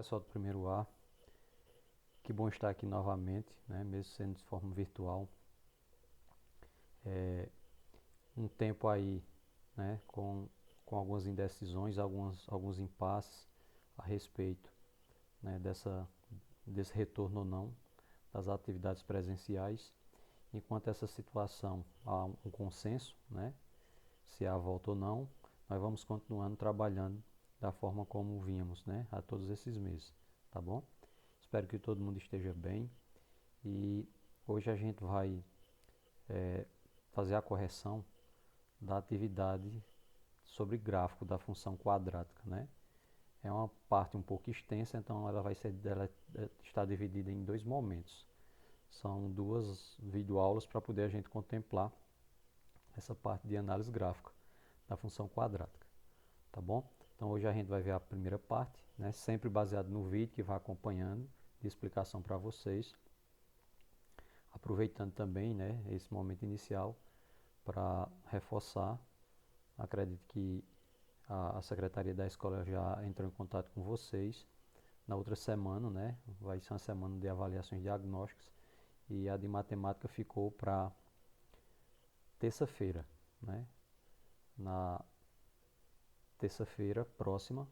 Pessoal do primeiro A, que bom estar aqui novamente, né, mesmo sendo de forma virtual. Um tempo aí, né, com algumas indecisões, alguns impasses a respeito, né, desse retorno ou não das atividades presenciais. Enquanto essa situação há um consenso, né, se há volta ou não, nós vamos continuando trabalhando da forma como vínhamos, né, a todos esses meses, tá bom? Espero que todo mundo esteja bem e hoje a gente vai fazer a correção da atividade sobre gráfico da função quadrática, né? É uma parte um pouco extensa, então ela está dividida em dois momentos. São duas videoaulas para poder a gente contemplar essa parte de análise gráfica da função quadrática, tá bom? Então hoje a gente vai ver a primeira parte, né? Sempre baseado no vídeo que vai acompanhando de explicação para vocês, aproveitando também, né, esse momento inicial para reforçar. Acredito que a secretaria da escola já entrou em contato com vocês na outra semana, né? Vai ser uma semana de avaliações diagnósticas e a de matemática ficou para terça-feira, né? Na terça-feira próxima,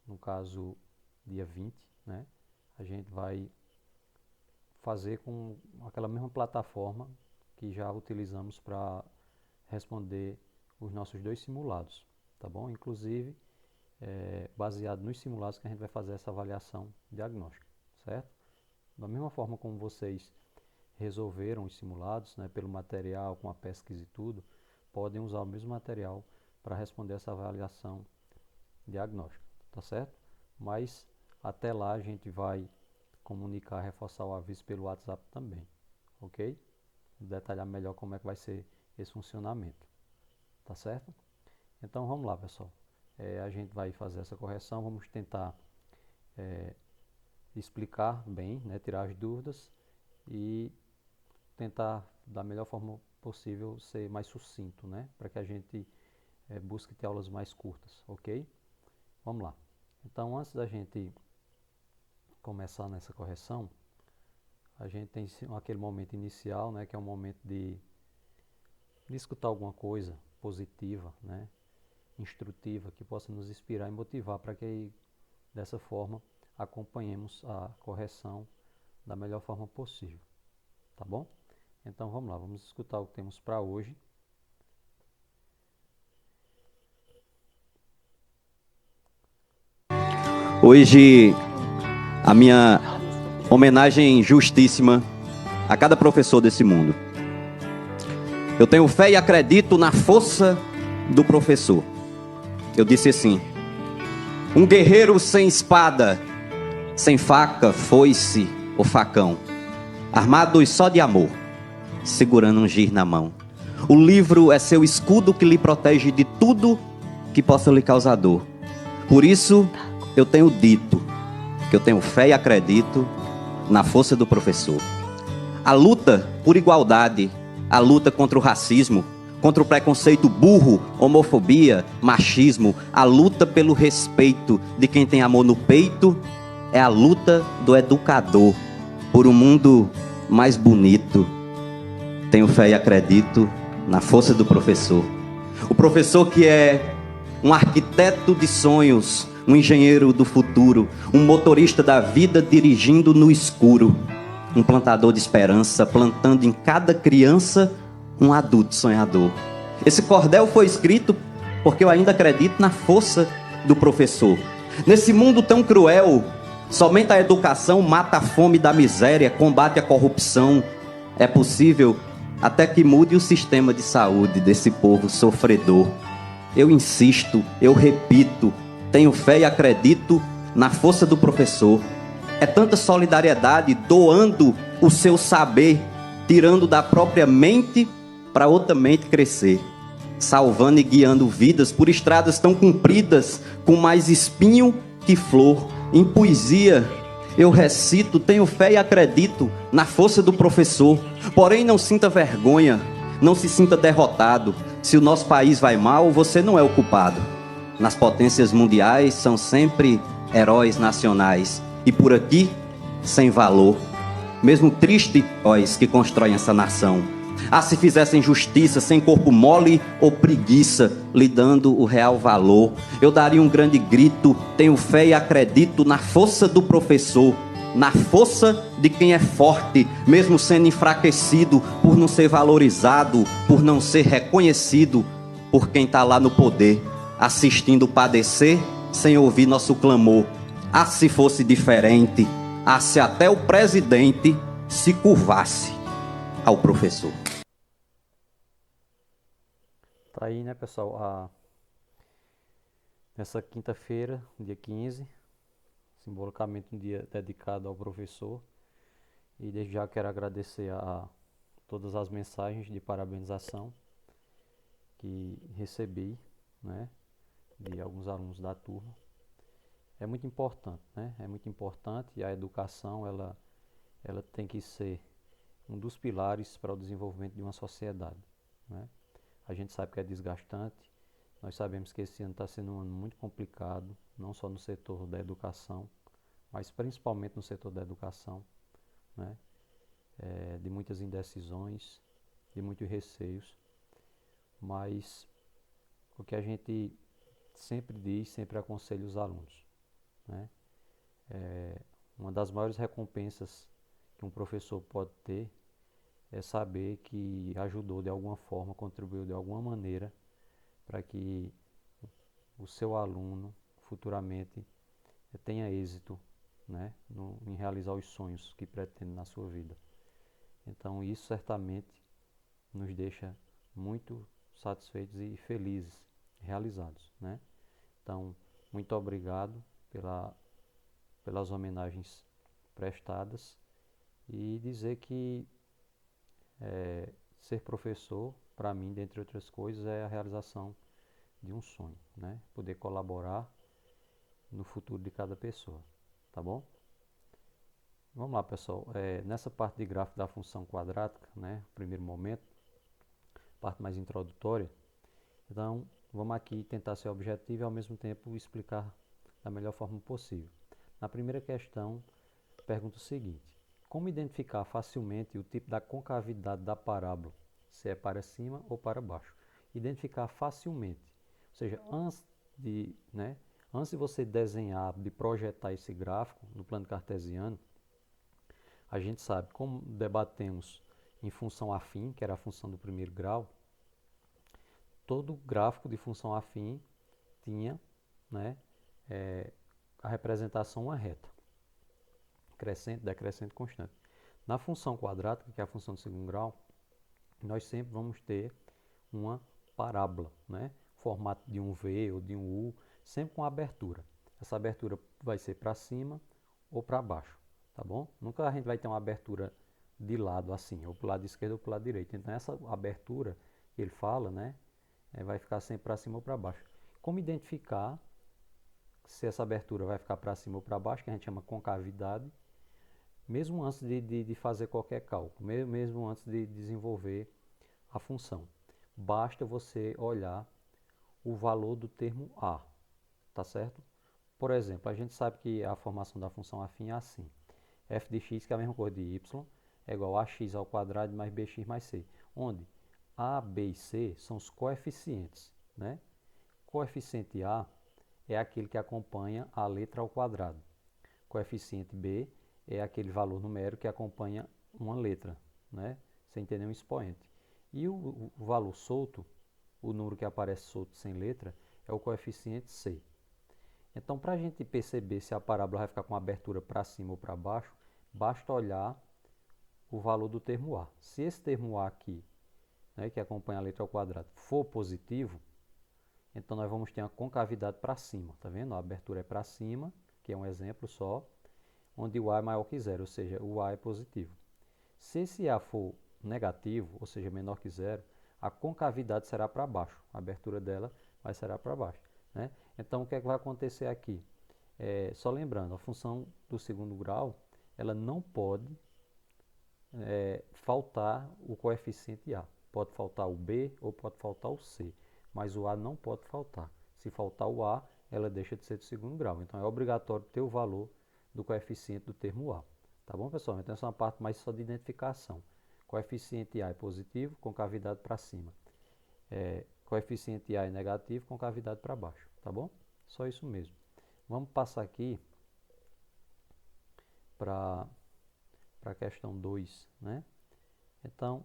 no caso dia 20, né? A gente vai fazer com aquela mesma plataforma que já utilizamos para responder os nossos dois simulados, tá bom? Inclusive, baseado nos simulados que a gente vai fazer essa avaliação diagnóstica, certo? Da mesma forma como vocês resolveram os simulados, né, pelo material, com a pesquisa e tudo, podem usar o mesmo material para responder essa avaliação diagnóstica, tá certo? Mas até lá a gente vai comunicar, reforçar o aviso pelo WhatsApp também, ok? Detalhar melhor como é que vai ser esse funcionamento, tá certo? Então vamos lá, pessoal. A gente vai fazer essa correção, vamos tentar explicar bem, né, tirar as dúvidas e tentar da melhor forma possível ser mais sucinto, né, para que a gente busque ter aulas mais curtas, ok? Vamos lá. Então, antes da gente começar nessa correção, a gente tem aquele momento inicial, né, que é um momento de escutar alguma coisa positiva, né, instrutiva, que possa nos inspirar e motivar para que dessa forma acompanhemos a correção da melhor forma possível, tá bom? Então vamos lá, vamos escutar o que temos para hoje. Hoje, a minha homenagem justíssima a cada professor desse mundo. Eu tenho fé e acredito na força do professor. Eu disse assim: um guerreiro sem espada, sem faca, foice ou facão, armados só de amor, segurando um giz na mão. O livro é seu escudo que lhe protege de tudo que possa lhe causar dor. Por isso, eu tenho dito que eu tenho fé e acredito na força do professor. A luta por igualdade, a luta contra o racismo, contra o preconceito burro, homofobia, machismo, a luta pelo respeito de quem tem amor no peito, é a luta do educador por um mundo mais bonito. Tenho fé e acredito na força do professor. O professor que é um arquiteto de sonhos, um engenheiro do futuro, um motorista da vida dirigindo no escuro, um plantador de esperança, plantando em cada criança um adulto sonhador. Esse cordel foi escrito porque eu ainda acredito na força do professor. Nesse mundo tão cruel, somente a educação mata a fome da miséria, combate a corrupção. É possível até que mude o sistema de saúde desse povo sofredor. Eu insisto, eu repito, tenho fé e acredito na força do professor. É tanta solidariedade doando o seu saber, tirando da própria mente para outra mente crescer, salvando e guiando vidas por estradas tão compridas, com mais espinho que flor. Em poesia eu recito, tenho fé e acredito na força do professor. Porém não sinta vergonha, não se sinta derrotado. Se o nosso país vai mal, você não é o culpado. Nas potências mundiais são sempre heróis nacionais, e por aqui, sem valor. Mesmo triste, heróis que constroem essa nação. Ah, se fizessem justiça, sem corpo mole ou preguiça, lhe dando o real valor, eu daria um grande grito, tenho fé e acredito na força do professor, na força de quem é forte, mesmo sendo enfraquecido, por não ser valorizado, por não ser reconhecido, por quem está lá no poder, assistindo padecer, sem ouvir nosso clamor. Ah, se fosse diferente, ah, se até o presidente se curvasse ao professor. Tá aí, né, pessoal, nessa quinta-feira, dia 15, simbolicamente um dia dedicado ao professor. E desde já quero agradecer a todas as mensagens de parabenização que recebi, né, de alguns alunos da turma. É muito importante, né? É muito importante, e a educação, ela tem que ser um dos pilares para o desenvolvimento de uma sociedade, né? A gente sabe que é desgastante, nós sabemos que esse ano está sendo um ano muito complicado, não só no setor da educação, mas principalmente no setor da educação, né? De muitas indecisões, de muitos receios, mas o que a gente sempre diz, sempre aconselha os alunos, né? Uma das maiores recompensas que um professor pode ter é saber que ajudou de alguma forma, contribuiu de alguma maneira para que o seu aluno futuramente tenha êxito, né, em realizar os sonhos que pretende na sua vida. Então isso certamente nos deixa muito satisfeitos e felizes, realizados, né? Então, muito obrigado pelas homenagens prestadas e dizer que ser professor, para mim, dentre outras coisas, é a realização de um sonho, né? Poder colaborar no futuro de cada pessoa, tá bom? Vamos lá, pessoal. Nessa parte de gráfico da função quadrática, né, primeiro momento, parte mais introdutória, então vamos aqui tentar ser objetivo e ao mesmo tempo explicar da melhor forma possível. Na primeira questão, pergunta o seguinte: como identificar facilmente o tipo da concavidade da parábola, se é para cima ou para baixo? Identificar facilmente, ou seja, antes de você desenhar, de projetar esse gráfico no plano cartesiano, a gente sabe, como debatemos em função afim, que era a função do primeiro grau, todo gráfico de função afim tinha, né, a representação uma reta, crescente, decrescente, constante. Na função quadrática, que é a função do segundo grau, nós sempre vamos ter uma parábola, né? Formato de um V ou de um U, sempre com abertura. Essa abertura vai ser para cima ou para baixo, tá bom? Nunca a gente vai ter uma abertura de lado assim, ou para o lado esquerdo ou para o lado direito. Então essa abertura que ele fala, né, vai ficar sempre para cima ou para baixo. Como identificar se essa abertura vai ficar para cima ou para baixo, que a gente chama concavidade, mesmo antes de fazer qualquer cálculo, mesmo antes de desenvolver a função. Basta você olhar o valor do termo A, tá certo? Por exemplo, a gente sabe que a formação da função afim é assim. F de x, que é a mesma coisa de y, é igual a x ao quadrado mais bx mais c, onde A, B e C são os coeficientes, né? Coeficiente A é aquele que acompanha a letra ao quadrado. Coeficiente B é aquele valor numérico que acompanha uma letra, né, sem ter nenhum expoente. E o valor solto, o número que aparece solto sem letra, é o coeficiente C. Então, para a gente perceber se a parábola vai ficar com abertura para cima ou para baixo, basta olhar o valor do termo A. Se esse termo A aqui, né, que acompanha a letra ao quadrado, for positivo, então nós vamos ter uma concavidade para cima, tá vendo? A abertura é para cima, que é um exemplo só, onde o A é maior que zero, ou seja, o A é positivo. Se esse A for negativo, ou seja, menor que zero, a concavidade será para baixo, a abertura dela vai ser para baixo, né? Então, o que é que vai acontecer aqui? Só lembrando, a função do segundo grau, ela não pode faltar o coeficiente A. Pode faltar o B ou pode faltar o C, mas o A não pode faltar. Se faltar o A, ela deixa de ser do segundo grau. Então é obrigatório ter o valor do coeficiente do termo A. Tá bom, pessoal? Então essa é uma parte mais só de identificação. Coeficiente A é positivo, concavidade para cima. Coeficiente A é negativo, concavidade para baixo. Tá bom? Só isso mesmo. Vamos passar aqui para a questão 2, né? Então,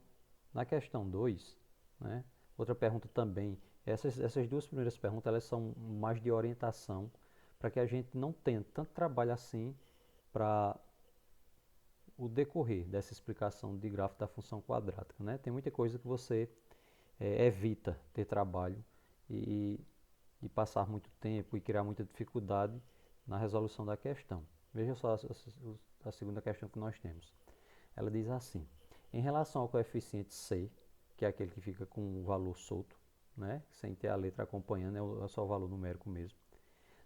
na questão 2, né, outra pergunta também, essas duas primeiras perguntas elas são mais de orientação para que a gente não tenha tanto trabalho assim para o decorrer dessa explicação de gráfico da função quadrática, né? Tem muita coisa que você evita ter trabalho e, e passar muito tempo e criar muita dificuldade na resolução da questão. Veja só a segunda questão que nós temos. Ela diz assim: em relação ao coeficiente C, que é aquele que fica com o valor solto, né, sem ter a letra acompanhando, é só o valor numérico mesmo.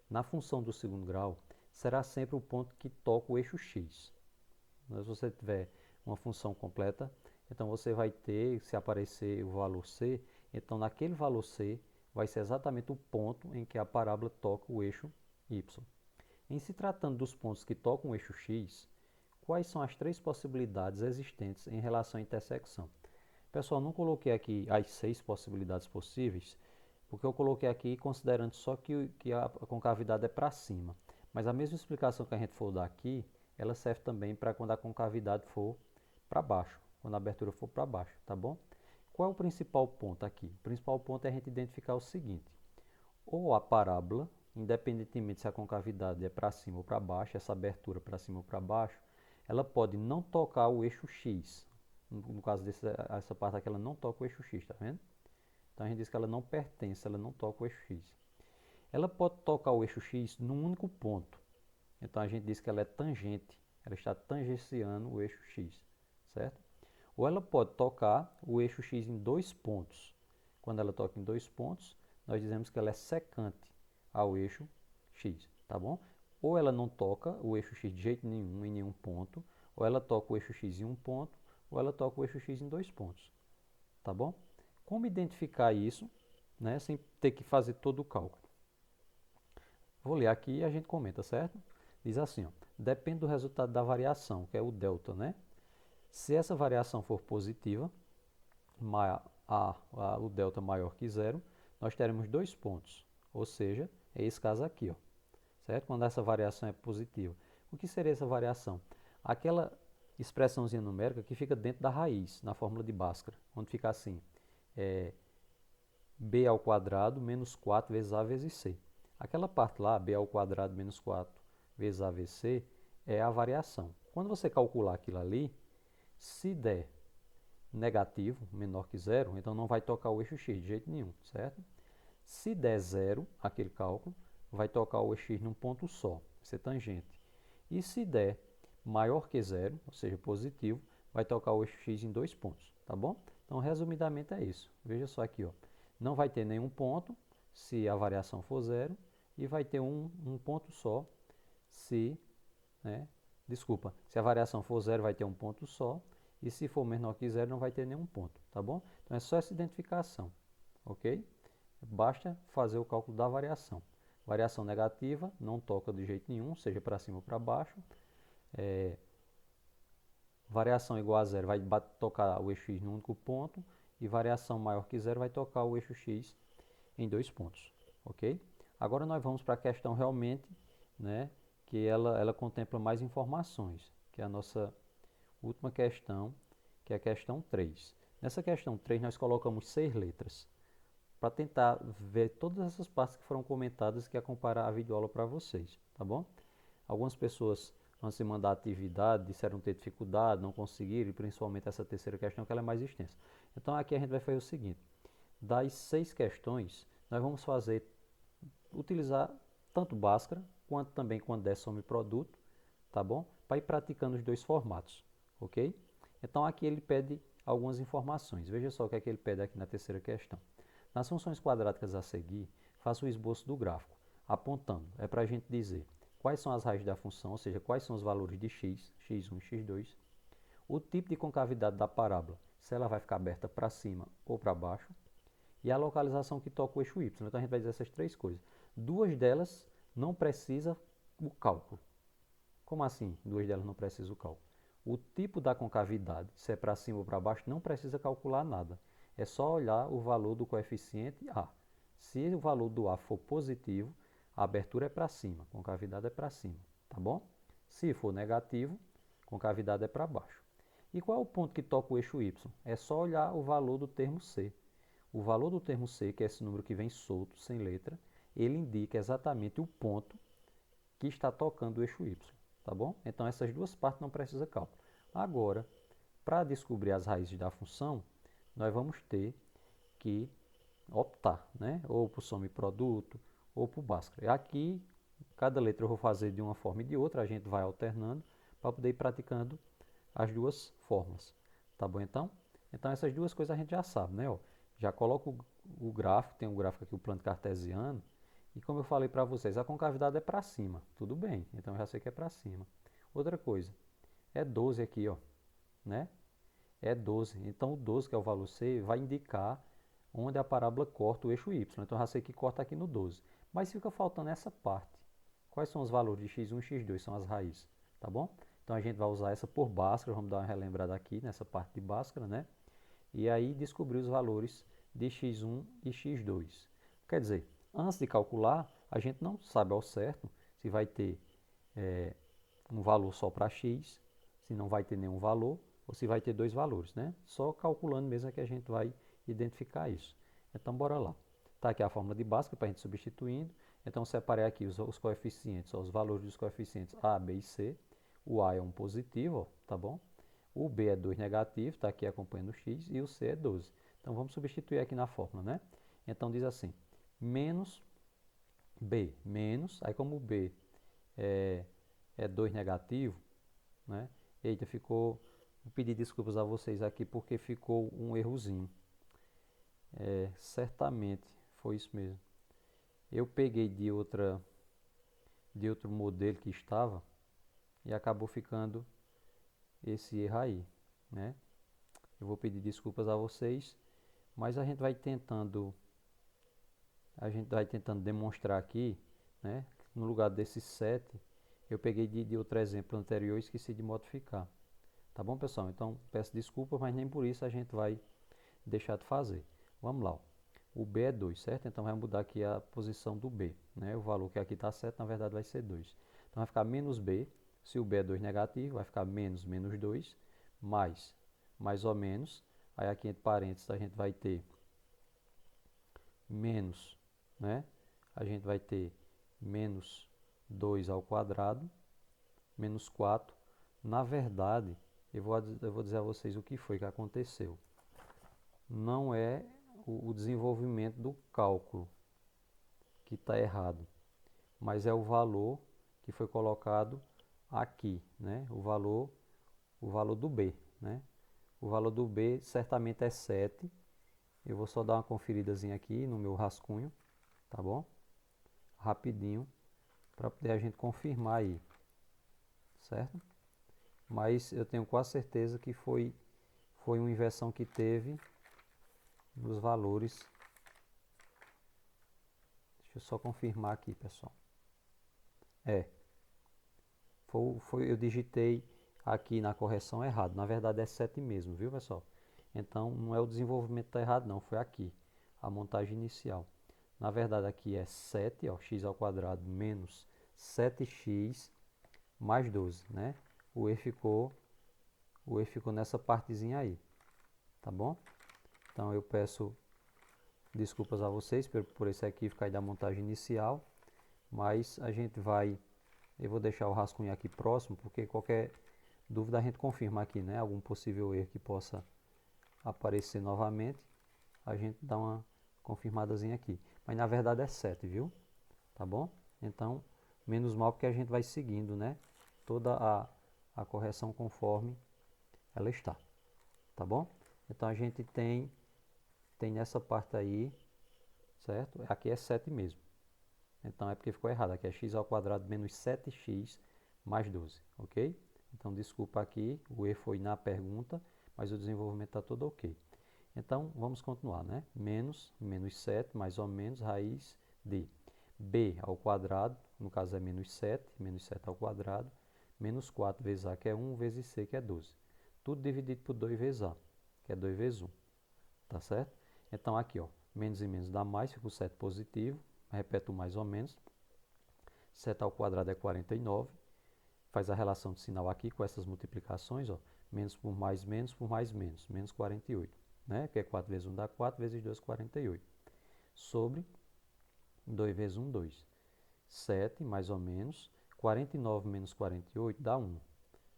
Na função do segundo grau, será sempre o ponto que toca o eixo x. Mas se você tiver uma função completa, então você vai ter, se aparecer o valor C, então naquele valor C vai ser exatamente o ponto em que a parábola toca o eixo y. Em se tratando dos pontos que tocam o eixo x, quais são as três possibilidades existentes em relação à intersecção? Pessoal, não coloquei aqui as 6 possibilidades possíveis, porque eu coloquei aqui considerando só que a concavidade é para cima. Mas a mesma explicação que a gente for dar aqui, ela serve também para quando a concavidade for para baixo, quando a abertura for para baixo, tá bom? Qual é o principal ponto aqui? O principal ponto é a gente identificar o seguinte: ou a parábola, independentemente se a concavidade é para cima ou para baixo, essa abertura para cima ou para baixo, ela pode não tocar o eixo x. No caso essa parte aqui, ela não toca o eixo x, tá vendo? Então a gente diz que ela não pertence, ela não toca o eixo x. Ela pode tocar o eixo x num único ponto. Então a gente diz que ela é tangente, ela está tangenciando o eixo x, certo? Ou ela pode tocar o eixo x em dois pontos. Quando ela toca em dois pontos, nós dizemos que ela é secante ao eixo x, tá bom? Ou ela não toca o eixo x de jeito nenhum em nenhum ponto, ou ela toca o eixo x em um ponto, ou ela toca o eixo x em dois pontos, tá bom? Como identificar isso, né, sem ter que fazer todo o cálculo? Vou ler aqui e a gente comenta, certo? Diz assim, ó, depende do resultado da variação, que é o delta, né? Se essa variação for positiva, o delta maior que zero, nós teremos dois pontos, ou seja, é esse caso aqui, ó, certo? Quando essa variação é positiva. O que seria essa variação? Aquela expressãozinha numérica que fica dentro da raiz, na fórmula de Bhaskara, onde fica assim, b ao quadrado menos 4 vezes a vezes c. Aquela parte lá, b ao quadrado menos 4 vezes a vezes c, é a variação. Quando você calcular aquilo ali, se der negativo, menor que zero, então não vai tocar o eixo x de jeito nenhum, certo? Se der zero, aquele cálculo, vai tocar o eixo x num ponto só, vai ser tangente. E se der maior que zero, ou seja, positivo, vai tocar o eixo x em dois pontos, tá bom? Então, resumidamente é isso. Veja só aqui, ó. Não vai ter nenhum ponto se a variação for zero e vai ter um ponto só se, se a variação for zero vai ter um ponto só e se for menor que zero não vai ter nenhum ponto, tá bom? Então é só essa identificação, ok? Basta fazer o cálculo da variação. Variação negativa não toca de jeito nenhum, seja para cima ou para baixo. Variação igual a zero vai tocar o eixo x num único ponto e variação maior que zero vai tocar o eixo x em dois pontos, ok? Agora nós vamos para a questão realmente, né, que ela contempla mais informações, que é a nossa última questão, que é a questão 3. Nessa questão 3 nós colocamos 6 letras, para tentar ver todas essas partes que foram comentadas que é comparar a videoaula para vocês, tá bom? Algumas pessoas, antes de mandar a atividade, disseram ter dificuldade, não conseguiram, e principalmente essa terceira questão, que ela é mais extensa. Então aqui a gente vai fazer o seguinte: das 6 questões, nós vamos utilizar tanto Bhaskara, quanto também quando der soma e produto, tá bom? Para ir praticando os dois formatos, ok? Então aqui ele pede algumas informações. Veja só o que é que ele pede aqui na terceira questão. Nas funções quadráticas a seguir, faça o esboço do gráfico, apontando. É para a gente dizer quais são as raízes da função, ou seja, quais são os valores de x, x1 e x2, o tipo de concavidade da parábola, se ela vai ficar aberta para cima ou para baixo, e a localização que toca o eixo y. Então a gente vai dizer essas três coisas. Duas delas não precisa o cálculo. Como assim? Duas delas não precisam o cálculo. O tipo da concavidade, se é para cima ou para baixo, não precisa calcular nada. É só olhar o valor do coeficiente A. Se o valor do A for positivo, a abertura é para cima, a concavidade é para cima, tá bom? Se for negativo, a concavidade é para baixo. E qual é o ponto que toca o eixo Y? É só olhar o valor do termo C. O valor do termo C, que é esse número que vem solto, sem letra, ele indica exatamente o ponto que está tocando o eixo Y, tá bom? Então essas duas partes não precisa cálculo. Agora, para descobrir as raízes da função, nós vamos ter que optar, né? Ou por soma e produto, ou por Bhaskara. Aqui, cada letra eu vou fazer de uma forma e de outra, a gente vai alternando para poder ir praticando as duas formas, tá bom então? Então essas duas coisas a gente já sabe, né? Ó, já coloco o gráfico, tem um gráfico aqui, o plano cartesiano, e como eu falei para vocês, a concavidade é para cima, tudo bem, então eu já sei que é para cima. Outra coisa, é 12 aqui, ó, né? É 12, então o 12, que é o valor C, vai indicar onde a parábola corta o eixo Y, então eu já sei que corta aqui no 12. Mas fica faltando essa parte. Quais são os valores de x1 e x2? São as raízes, tá bom? Então a gente vai usar essa por Bhaskara, vamos dar uma relembrada aqui nessa parte de Bhaskara, né? E aí descobrir os valores de x1 e x2. Quer dizer, antes de calcular, a gente não sabe ao certo se vai ter um valor só para x, se não vai ter nenhum valor, ou se vai ter dois valores, né? Só calculando mesmo é que a gente vai identificar isso. Então, bora lá. Está aqui a fórmula de Bhaskara para a gente substituindo. Então, separei aqui os coeficientes, ó, os valores dos coeficientes A, B e C. O A é um positivo, ó, tá bom? O B é 2 negativo, está aqui acompanhando o x, e o C é 12. Então, vamos substituir aqui na fórmula, né? Então, diz assim, menos B, menos, aí como o B é 2 negativo, né? Eita, ficou, vou pedir desculpas a vocês aqui porque ficou um errozinho. Certamente foi isso mesmo. Eu peguei de outro modelo que estava e acabou ficando esse erro aí, né? Eu vou pedir desculpas a vocês, mas a gente vai tentando demonstrar aqui, né? No lugar desses 7, eu peguei de outro exemplo anterior e esqueci de modificar. Tá bom, pessoal? Então, peço desculpas, mas nem por isso a gente vai deixar de fazer. Vamos lá. Ó. O B é 2, certo? Então, vai mudar aqui a posição do B. Né? O valor que aqui está 7, na verdade, vai ser 2. Então, vai ficar menos B. Se o B é 2 negativo, vai ficar menos 2, mais ou menos. Aí, aqui entre parênteses, a gente vai ter menos, né? A gente vai ter menos 2 ao quadrado, menos 4. Na verdade, eu vou dizer a vocês o que foi que aconteceu. Não é o desenvolvimento do cálculo que está errado, mas é o valor que foi colocado aqui, né? O valor do B, né? O valor do B certamente é 7. Eu vou só dar uma conferidazinha aqui no meu rascunho, tá bom? Rapidinho, para poder a gente confirmar aí, certo? Mas eu tenho quase certeza que foi uma inversão que teve nos valores. Deixa eu só confirmar aqui, pessoal. Eu digitei aqui na correção errado. Na verdade é 7 mesmo, viu, pessoal? Então não é o desenvolvimento que está errado, não. Foi aqui, a montagem inicial. Na verdade aqui é 7, ó, x ao quadrado menos 7x mais 12, né? O e ficou nessa partezinha aí, tá bom? Então eu peço desculpas a vocês por esse equívoco aí da montagem inicial, mas eu vou deixar o rascunho aqui próximo, porque qualquer dúvida a gente confirma aqui, né? Algum possível erro que possa aparecer novamente, a gente dá uma confirmadazinha aqui. Mas na verdade é 7, viu? Tá bom? Então, menos mal porque a gente vai seguindo, né? Toda a correção conforme ela está. Tá bom? Então a gente tem nessa parte aí, certo? Aqui é 7 mesmo. Então é porque ficou errado. Aqui é x ao quadrado menos 7x mais 12, ok? Então desculpa aqui, o erro foi na pergunta, mas o desenvolvimento está todo ok. Então vamos continuar, né? Menos 7, mais ou menos, raiz de b ao quadrado, no caso é menos 7 ao quadrado, menos 4 vezes a, que é 1, vezes c, que é 12. Tudo dividido por 2 vezes a, que é 2 vezes 1. Tá certo? Então, aqui, ó, menos e menos dá mais, fica o 7 positivo. Repete o mais ou menos. 7 ao quadrado é 49. Faz a relação de sinal aqui com essas multiplicações, ó. Menos por mais menos, menos 48. Né? Que é 4 vezes 1 dá 4, vezes 2, 48. Sobre 2 vezes 1, 2. 7, mais ou menos. 49 menos 48 dá 1.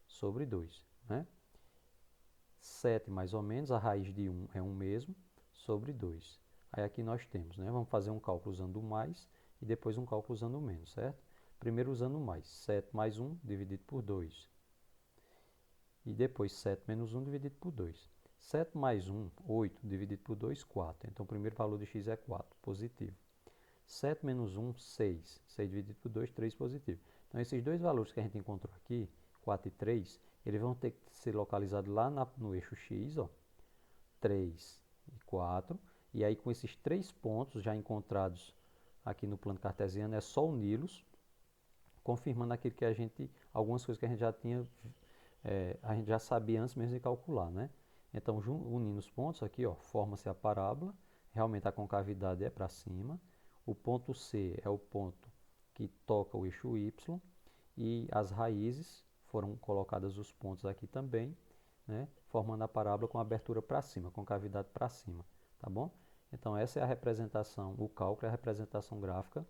Sobre 2. Né? 7 mais ou menos, a raiz de 1 é 1 mesmo, sobre 2. Aí aqui nós temos, né? Vamos fazer um cálculo usando o mais e depois um cálculo usando o menos, certo? Primeiro usando o mais. 7 mais 1 dividido por 2. E depois 7 menos 1 dividido por 2. 7 mais 1, 8, dividido por 2, 4. Então o primeiro valor de x é 4, positivo. 7 menos 1, 6. 6 dividido por 2, 3, positivo. Então esses dois valores que a gente encontrou aqui, 4 e 3, eles vão ter que ser localizados lá no eixo x, ó, 3 e 4. E aí com esses três pontos já encontrados aqui no plano cartesiano, é só uni-los, confirmando aquilo que algumas coisas que a gente já tinha, a gente já sabia antes mesmo de calcular, né? Então, unindo os pontos aqui, ó, forma-se a parábola, realmente a concavidade é para cima, o ponto C é o ponto que toca o eixo Y, e as raízes foram colocadas os pontos aqui também, né, formando a parábola com abertura para cima, com cavidade para cima, tá bom? Então essa é a representação, o cálculo é a representação gráfica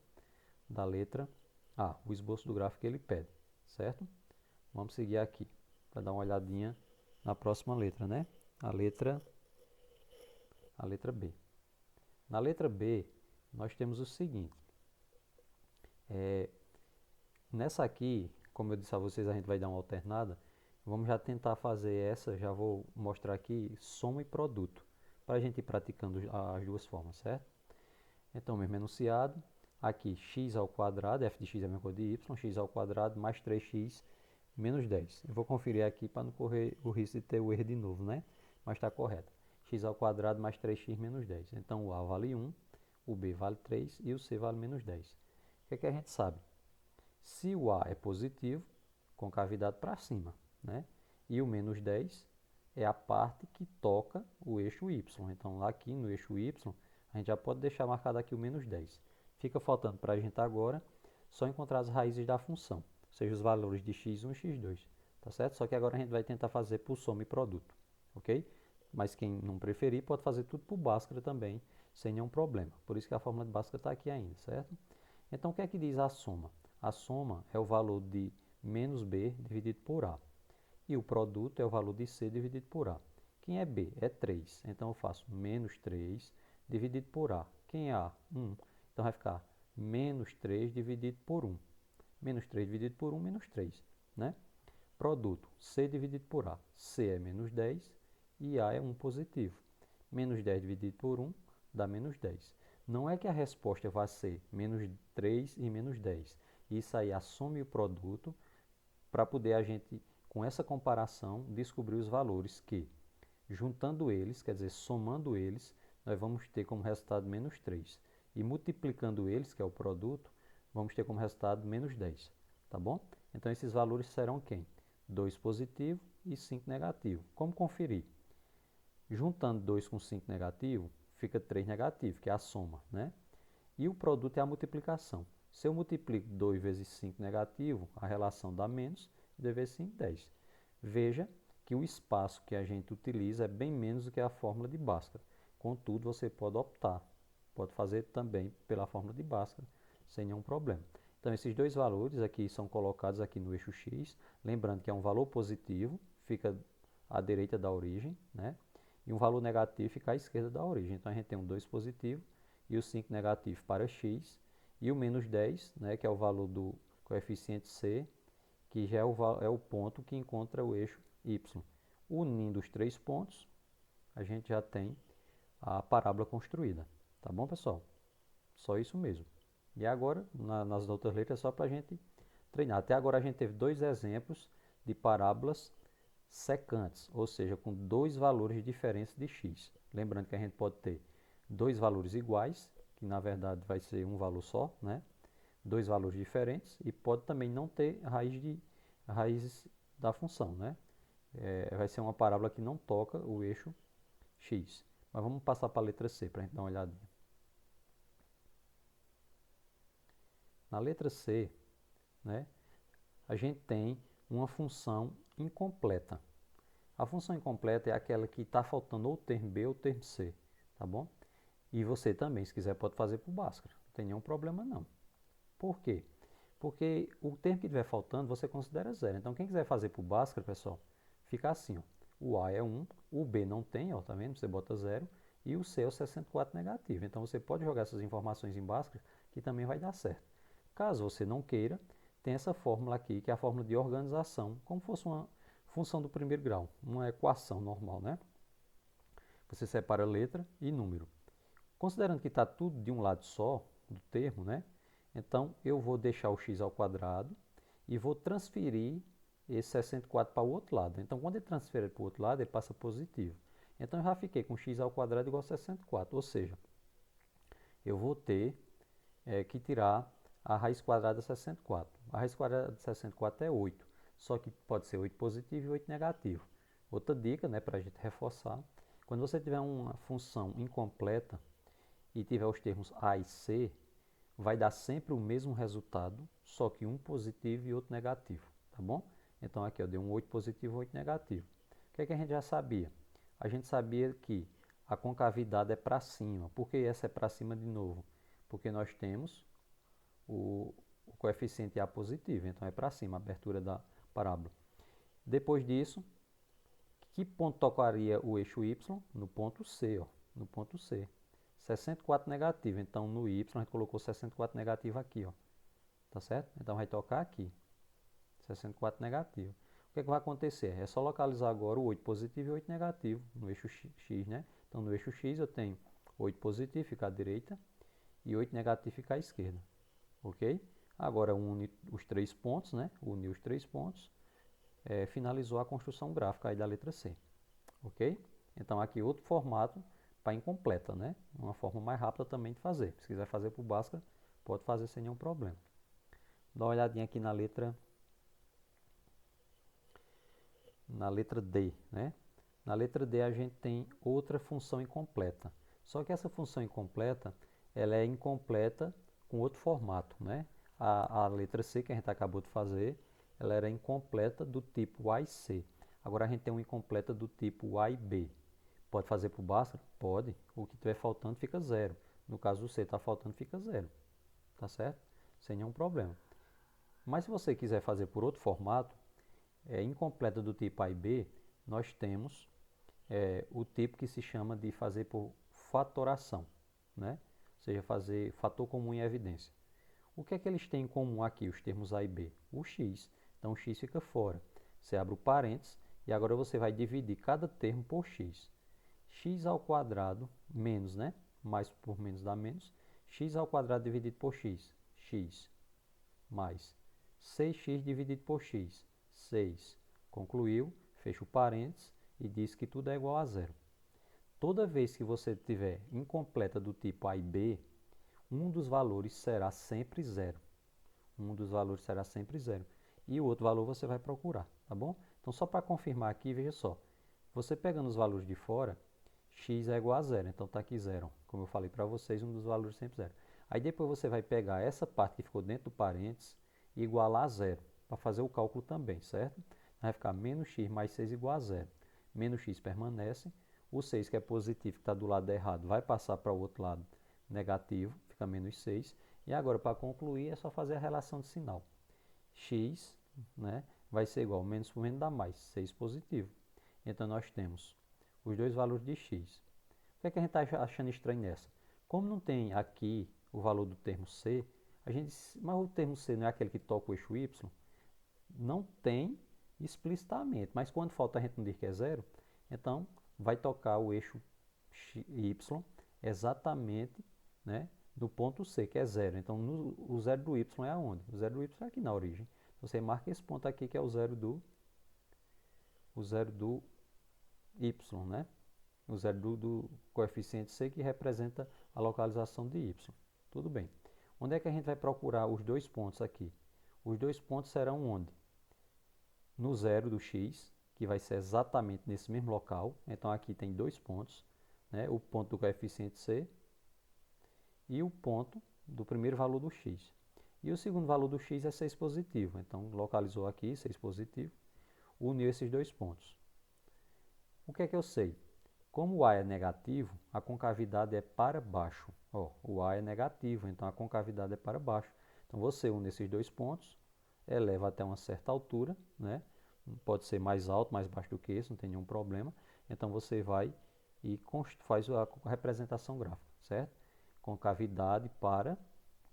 da letra A, o esboço do gráfico que ele pede, certo? Vamos seguir aqui, para dar uma olhadinha na próxima letra, né? A letra B. Na letra B, nós temos o seguinte, nessa aqui, como eu disse a vocês, a gente vai dar uma alternada. Vamos já tentar fazer essa, já vou mostrar aqui soma e produto, para a gente ir praticando as duas formas, certo? Então, mesmo enunciado, aqui x ao quadrado, f de x é a mesma coisa de y, x ao quadrado mais 3x menos 10. Eu vou conferir aqui para não correr o risco de ter o erro de novo, né? Mas está correto. X ao quadrado mais 3x menos 10. Então, o a vale 1, o b vale 3 e o c vale menos 10. O que é que a gente sabe? Se o A é positivo, concavidade para cima, né? E o menos 10 é a parte que toca o eixo Y. Então, lá aqui no eixo Y, a gente já pode deixar marcado aqui o menos 10. Fica faltando para a gente agora só encontrar as raízes da função, ou seja, os valores de x1 e x2, tá certo? Só que agora a gente vai tentar fazer por soma e produto, ok? Mas quem não preferir pode fazer tudo por Bhaskara também, sem nenhum problema. Por isso que a fórmula de Bhaskara está aqui ainda, certo? Então, o que é que diz a soma? A soma é o valor de menos b dividido por a. E o produto é o valor de c dividido por a. Quem é b? É 3. Então, eu faço menos 3 dividido por a. Quem é a? 1. Então, vai ficar menos 3 dividido por 1. Menos 3 dividido por 1, menos 3. Né? Produto, c dividido por a. c é menos 10 e a é 1 positivo. Menos 10 dividido por 1 dá menos 10. Não é que a resposta vai ser menos 3 e menos 10. Isso aí, a soma e o produto, para poder a gente, com essa comparação, descobrir os valores que, juntando eles, quer dizer, somando eles, nós vamos ter como resultado menos 3. E multiplicando eles, que é o produto, vamos ter como resultado menos 10. Tá bom? Então, esses valores serão quem? 2 positivo e 5 negativo. Como conferir? Juntando 2 com 5 negativo, fica 3 negativo, que é a soma, né? E o produto é a multiplicação. Se eu multiplico 2 vezes 5 negativo, a relação dá menos, 2 vezes 5, 10. Veja que o espaço que a gente utiliza é bem menos do que a fórmula de Bhaskara. Contudo, você pode optar, pode fazer também pela fórmula de Bhaskara, sem nenhum problema. Então, esses dois valores aqui são colocados aqui no eixo x, lembrando que é um valor positivo, fica à direita da origem, né? E um valor negativo fica à esquerda da origem. Então, a gente tem um 2 positivo e o 5 negativo para x, e o menos 10, né, que é o valor do coeficiente c, que já é o ponto que encontra o eixo y. Unindo os três pontos, a gente já tem a parábola construída. Tá bom, pessoal? Só isso mesmo. E agora, nas outras letras, é só para a gente treinar. Até agora a gente teve dois exemplos de parábolas secantes, ou seja, com dois valores diferentes de x. Lembrando que a gente pode ter dois valores iguais, que na verdade vai ser um valor só, né? dois valores diferentes e pode também não ter raízes da função, né? Vai ser uma parábola que não toca o eixo x. Mas vamos passar para a letra C para a gente dar uma olhadinha. Na letra C, né, a gente tem uma função incompleta. A função incompleta é aquela que está faltando ou o termo B ou o termo C, tá bom? E você também, se quiser, pode fazer por Bhaskara, não tem nenhum problema não. Por quê? Porque o termo que estiver faltando, você considera zero. Então, quem quiser fazer por Bhaskara, pessoal, fica assim, ó. O A é 1, o B não tem, ó, tá vendo? Você bota 0, e o C é o 64 negativo. Então, você pode jogar essas informações em Bhaskara, que também vai dar certo. Caso você não queira, tem essa fórmula aqui, que é a fórmula de organização, como fosse uma função do primeiro grau, uma equação normal, né? Você separa letra e número. Considerando que está tudo de um lado só, do termo, né? Então, eu vou deixar o x ao quadrado e vou transferir esse 64 para o outro lado. Então, quando ele transfere para o outro lado, ele passa positivo. Então, eu já fiquei com x ao quadrado igual a 64. Ou seja, eu vou ter que tirar a raiz quadrada de 64. A raiz quadrada de 64 é 8, só que pode ser 8 positivo e 8 negativo. Outra dica, né, para a gente reforçar, quando você tiver uma função incompleta e tiver os termos A e C, vai dar sempre o mesmo resultado, só que um positivo e outro negativo, tá bom? Então aqui eu dei um 8 positivo e 8 negativo. O que é que a gente já sabia? A gente sabia que a concavidade é para cima. Por que essa é para cima de novo? Porque nós temos o coeficiente A positivo, então é para cima a abertura da parábola. Depois disso, que ponto tocaria o eixo Y? No ponto C, ó, no ponto C. 64 negativo, então no Y a gente colocou 64 negativo aqui, ó, tá certo? Então vai tocar aqui, 64 negativo. O que é que vai acontecer? É só localizar agora o 8 positivo e 8 negativo no eixo X, né? Então no eixo X eu tenho 8 positivo, fica à direita, e 8 negativo fica à esquerda, ok? Agora une os três pontos, né? Une os três pontos, finalizou a construção gráfica aí da letra C, ok? Então aqui outro formato para incompleta, né? Uma forma mais rápida também de fazer. Se quiser fazer por Bhaskara, pode fazer sem nenhum problema. Dá uma olhadinha aqui na letra D, né? Na letra D a gente tem outra função incompleta. Só que essa função incompleta, ela é incompleta com outro formato, né? A letra C que a gente acabou de fazer, ela era incompleta do tipo A e C. Agora a gente tem uma incompleta do tipo A e B. Pode fazer por Bhaskara? Pode. O que estiver faltando fica zero. No caso do C está faltando, fica zero. Tá certo? Sem nenhum problema. Mas se você quiser fazer por outro formato, incompleta do tipo A e B, nós temos o tipo que se chama de fazer por fatoração, né? Ou seja, fazer fator comum em evidência. O que é que eles têm em comum aqui, os termos A e B? O x. Então, o x fica fora. Você abre o parênteses e agora você vai dividir cada termo por x. X ao quadrado menos, né? Mais por menos dá menos. X ao quadrado dividido por x. X mais 6x dividido por x. 6. Concluiu, fecha o parênteses e diz que tudo é igual a zero. Toda vez que você tiver incompleta do tipo A e B, um dos valores será sempre zero. Um dos valores será sempre zero. E o outro valor você vai procurar, tá bom? Então, só para confirmar aqui, veja só. Você pegando os valores de fora, x é igual a zero. Então, está aqui zero. Como eu falei para vocês, um dos valores sempre zero. Aí, depois você vai pegar essa parte que ficou dentro do parênteses e igualar a zero, para fazer o cálculo também, certo? Vai ficar menos x mais 6 igual a zero. Menos x permanece. O 6, que é positivo, que está do lado errado, vai passar para o outro lado negativo, fica menos 6. E agora, para concluir, é só fazer a relação de sinal. X, né, vai ser igual, menos por menos dá mais, 6 positivo. Então, nós temos os dois valores de x. O que é que a gente está achando estranho nessa? Como não tem aqui o valor do termo C, mas o termo C não é aquele que toca o eixo Y? Não tem explicitamente, mas quando falta a gente não diz que é zero, então vai tocar o eixo Y exatamente, né, no ponto C, que é zero. Então o zero do Y é aonde? O zero do Y é aqui na origem. Você marca esse ponto aqui que é o zero do Y, né? O zero do coeficiente C que representa a localização de Y. Tudo bem. Onde é que a gente vai procurar os dois pontos aqui? Os dois pontos serão onde? No zero do x, que vai ser exatamente nesse mesmo local. Então aqui tem dois pontos, né? O ponto do coeficiente c e o ponto do primeiro valor do x. E o segundo valor do x é 6 positivo. Então localizou aqui 6 positivo, uniu esses dois pontos. O que é que eu sei? Como o A é negativo, a concavidade é para baixo. Ó, o A é negativo, então a concavidade é para baixo. Então você une esses dois pontos, eleva até uma certa altura, né? Pode ser mais alto, mais baixo do que esse, não tem nenhum problema. Então você vai e faz a representação gráfica, certo? Concavidade para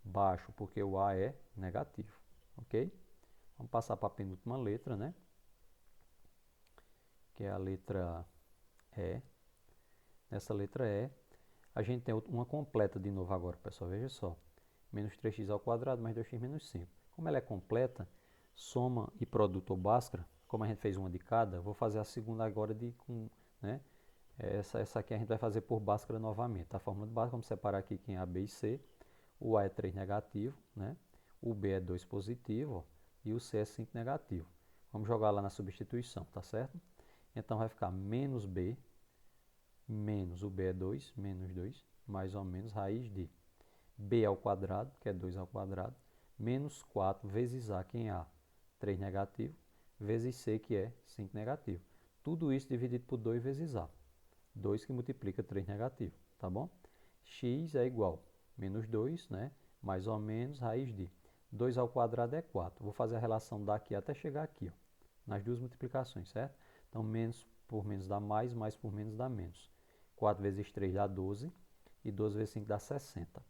baixo, porque o A é negativo, ok? Vamos passar para a penúltima letra, né? Que é a letra E. Nessa letra E, a gente tem uma completa de novo agora, pessoal, veja só. Menos 3x ao quadrado mais 2x menos 5. Como ela é completa, soma e produto ou Bhaskara, como a gente fez uma de cada, vou fazer a segunda agora né? Essa aqui a gente vai fazer por Bhaskara novamente. A fórmula de Bhaskara, vamos separar aqui quem é A, B e C. O A é 3 negativo, né? O B é 2 positivo, ó, e o C é 5 negativo. Vamos jogar lá na substituição, tá certo? Então vai ficar menos B menos o B é 2, menos 2, mais ou menos raiz de B ao quadrado, que é 2 ao quadrado, menos 4 vezes A, que é A, 3 negativo, vezes C, que é 5 negativo. Tudo isso dividido por 2 vezes A. 2 que multiplica 3 negativo, tá bom? X é igual a menos 2, né? Mais ou menos raiz de 2 ao quadrado é 4. Vou fazer a relação daqui até chegar aqui, ó, nas duas multiplicações, certo? Então, menos por menos dá mais, mais por menos dá menos. 4 vezes 3 dá 12 e 12 vezes 5 dá 60.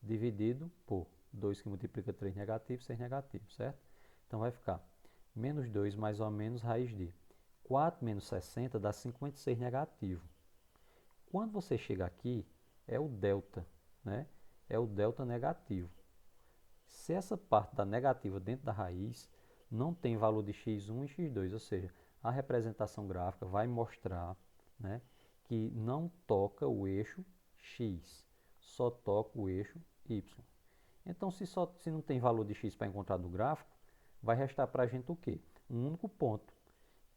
Dividido por 2 que multiplica 3 negativo, 6 negativo, certo? Então vai ficar menos 2 mais ou menos raiz de 4 menos 60 dá 56 negativo. Quando você chega aqui, é o delta, né? É o delta negativo. Se essa parte da negativa dentro da raiz não tem valor de x1 e x2, ou seja, a representação gráfica vai mostrar, né, que não toca o eixo x, só toca o eixo y. Então, se não tem valor de x para encontrar do gráfico, vai restar para a gente o quê? Um único ponto,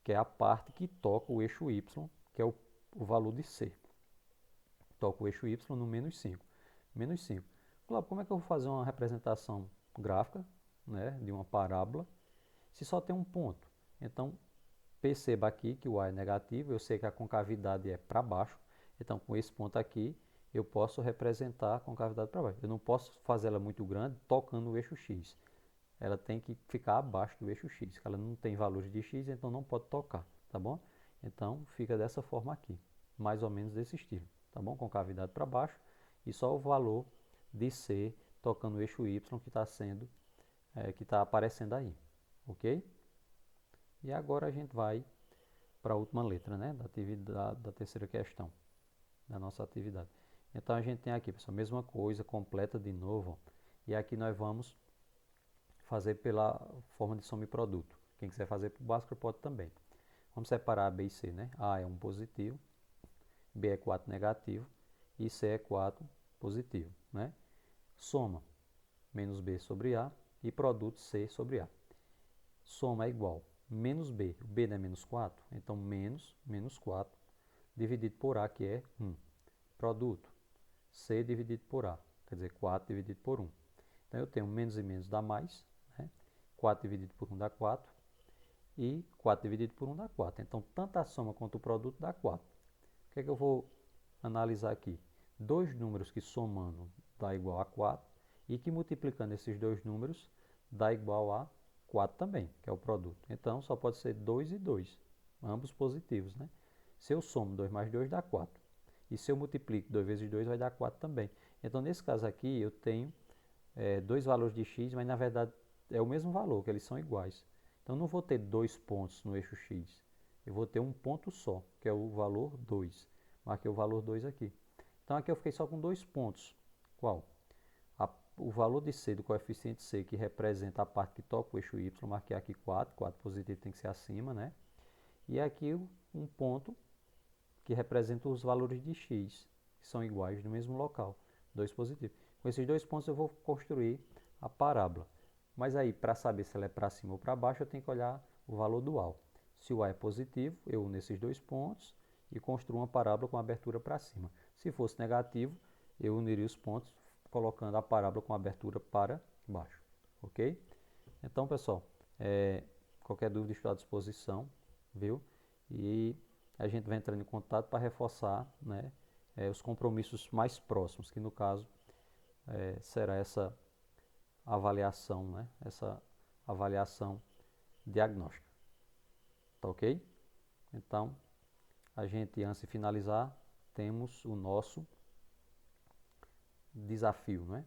que é a parte que toca o eixo y, que é o valor de c. Toca o eixo y no menos 5. Menos 5. Claro, como é que eu vou fazer uma representação gráfica, né, de uma parábola se só tem um ponto? Então, perceba aqui que o A é negativo, eu sei que a concavidade é para baixo, então com esse ponto aqui eu posso representar a concavidade para baixo. Eu não posso fazer ela muito grande tocando o eixo x. Ela tem que ficar abaixo do eixo x, ela não tem valores de x, então não pode tocar, tá bom? Então fica dessa forma aqui, mais ou menos desse estilo, tá bom? Concavidade para baixo e só o valor de C tocando o eixo y que está aparecendo aí, ok? E agora a gente vai para a última letra, né, da terceira questão, da nossa atividade. Então a gente tem aqui, pessoal, a mesma coisa, completa de novo, ó, e aqui nós vamos fazer pela forma de soma e produto. Quem quiser fazer por Bhaskara pode também. Vamos separar A, B e C, né? A é 1 positivo, B é 4 negativo e C é 4 positivo, né? Soma menos B sobre A e produto C sobre A. Soma é igual menos B, o B não é menos 4, então menos 4 dividido por A, que é 1. Produto C dividido por A, quer dizer 4 dividido por 1. Então eu tenho menos e menos dá mais, né? 4 dividido por 1 dá 4 e 4 dividido por 1 dá 4. Então tanto a soma quanto o produto dá 4. O que é que eu vou analisar aqui? Dois números que somando dá igual a 4 e que multiplicando esses dois números dá igual a 4 também, que é o produto. Então, só pode ser 2 e 2, ambos positivos, né? Se eu somo 2 mais 2 dá 4. E se eu multiplico 2 vezes 2 vai dar 4 também. Então, nesse caso aqui, eu tenho dois valores de x, mas na verdade é o mesmo valor, que eles são iguais. Então, não vou ter dois pontos no eixo x. Eu vou ter um ponto só, que é o valor 2. Marquei o valor 2 aqui. Então, aqui eu fiquei só com dois pontos. Qual? O valor de C do coeficiente C, que representa a parte que toca o eixo Y, marquei aqui 4, 4 positivo tem que ser acima, né? E aqui um ponto que representa os valores de X, que são iguais no mesmo local, 2 positivo. Com esses 2 pontos eu vou construir a parábola. Mas aí, para saber se ela é para cima ou para baixo, eu tenho que olhar o valor do A. Se o A é positivo, eu uno esses 2 pontos e construo uma parábola com abertura para cima. Se fosse negativo, eu uniria os pontos colocando a parábola com abertura para baixo. Ok? Então, pessoal, qualquer dúvida estou à disposição, viu? E a gente vai entrando em contato para reforçar, né, os compromissos mais próximos, que no caso será essa avaliação, né, essa avaliação diagnóstica. Tá ok? Então, a gente, antes de finalizar, temos o nosso desafio, né?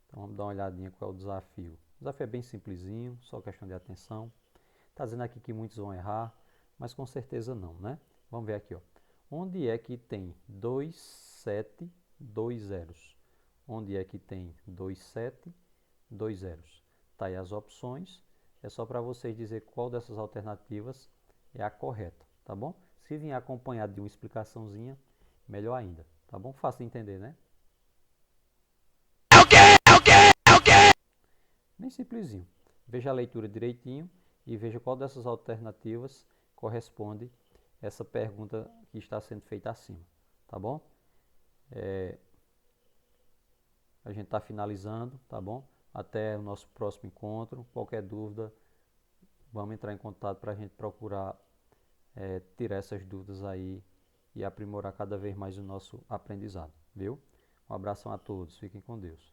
Então, vamos dar uma olhadinha qual é o desafio. O desafio é bem simplesinho, só questão de atenção. Está dizendo aqui que muitos vão errar, mas com certeza não, né? Vamos ver aqui, ó. Onde é que tem 2, 7, 2 zeros? Onde é que tem 2, 7, 2 zeros? Tá aí as opções. É só para vocês dizer qual dessas alternativas é a correta, tá bom? Se vier acompanhado de uma explicaçãozinha, melhor ainda, tá bom? Fácil de entender, né? Bem simplesinho. Veja a leitura direitinho e veja qual dessas alternativas corresponde a essa pergunta que está sendo feita acima, tá bom? A gente está finalizando, tá bom? Até o nosso próximo encontro. Qualquer dúvida, vamos entrar em contato para a gente procurar tirar essas dúvidas aí e aprimorar cada vez mais o nosso aprendizado, viu? Um abração a todos, fiquem com Deus.